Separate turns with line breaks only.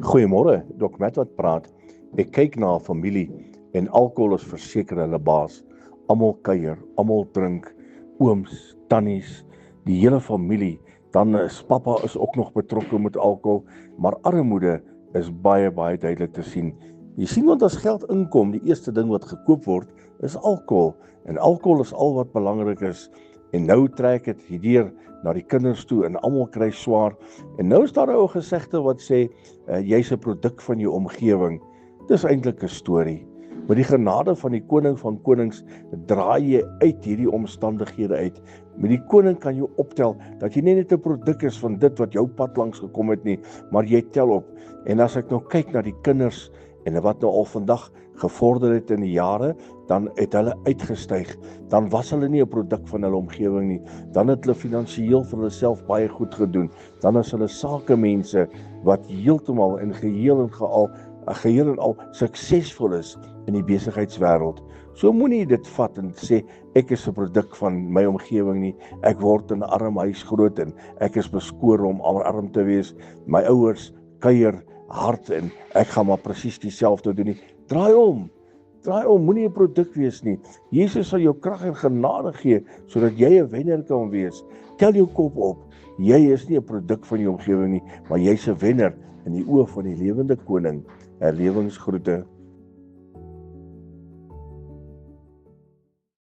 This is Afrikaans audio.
Goeiemôre, Dr. Matt wat praat. Ek kyk na 'n familie en alkohol is verseker hulle baas. Almal kuier, almal drink, ooms, tannies, die hele familie. Dan is pappa is ook nog betrokke met alkohol, maar armoede is baie duidelik te sien. Jy sien, want as geld inkom, die eerste ding wat gekoop word is alkohol. En alkohol is al wat belangrik is. En nou trek dit hierdeur na die kinders toe en almal kry swaar. En nou is daar 'n ou gesegde wat sê jy's 'n produk van jou omgewing. Dis eintlik 'n storie. Met die genade van die koning van konings draai jy uit hierdie omstandighede uit. Met die koning kan jy optel dat jy nie net 'n produk is van dit wat jou pad langs gekom het nie, maar jy tel op. En as ek nou kyk na die kinders en wat nou al vandag gevorder het in die jare, dan het hulle uitgestyg. Dan was hulle nie 'n produk van hulle omgewing nie. Dan het hulle finansiëel vir hulle self baie goed gedoen. Dan is hulle sakemense wat heeltemal en geheel en al suksesvol is in die besigheidswêreld. So moenie dit vat en sê ek is 'n produk van my omgewing nie. Ek word in 'n arm huis groot en ek is beskore om arm te wees. My ouers kuier hard en ek gaan maar presies dieselfde doen nie. Draai om, moenie 'n produk wees nie. Jesus sal jou krag en genade gee sodat jy 'n wenner kan wees. Tel jou kop op. Jy is nie 'n produk van jou omgewing nie, maar jy's 'n wenner in die oë van die lewende koning. Herlewingsgroete.